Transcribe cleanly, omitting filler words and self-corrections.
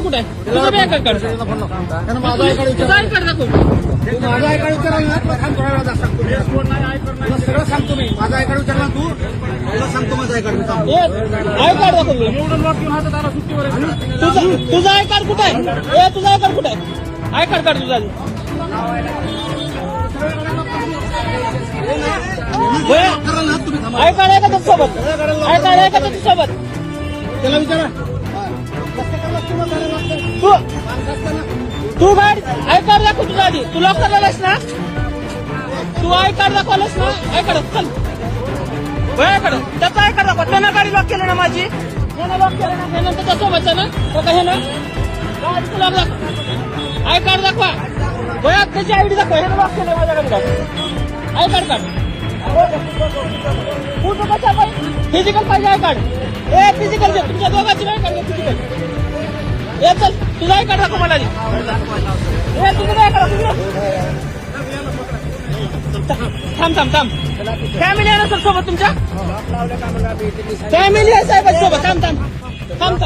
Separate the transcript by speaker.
Speaker 1: कुठे आहे? तुझं बी आय कार्ड काढ.
Speaker 2: माझा आय कार्ड
Speaker 1: तुझं आय कार्ड दाखव.
Speaker 2: माझा आय कार्ड विचाराल ना तुला थांब थोड्या वेळात सांगतो तुला सगळं सांगतो मी. माझा आय कार्ड विचारला तू तुला सांगतो माझा आय कार्ड मी सांगतो.
Speaker 1: आय कार्ड दाखव तुला. तुझं आय कार्ड कुठे आहे? तुझं आय कार्ड कुठे आहे? आय कार्ड काढ तुझं. आय कार्ड आहे का तुझ्यासोबत? आय कार्ड आहे का तुझ्यासोबत?
Speaker 2: त्याला विचारा.
Speaker 1: तू गाडी आय कार्ड दाखव तुझं आधी. तू लॉक करायलास ना? तू आय कार्ड दाखवलास ना? आय कार्ड चल आय कार्ड त्याचा आय कार्ड दाखव. त्यानं गाडी लॉक केली ना माझी. त्यानं लॉक केलं ना. त्यानं त्याच्यासोबतचं ना तो काही ना गाडी तुला दाखव. आय कार्ड दाखवा. भया त्याची आयडी दाखव. ह्यानं लॉक केलं माझ्या गाडीला. आय कार्ड काढ. फिजिकल पाहिजे आय कार्ड. फिजिकल दे. तुमच्या दोघांची आय कार्ड फिजिकल. चल तुझा आय कार्ड दाखव मला. तुझं आय कार्ड थांब. फॅमिली आहे ना सर सोबत तुमच्या? फॅमिली आहे साहेब सोबत. थांब.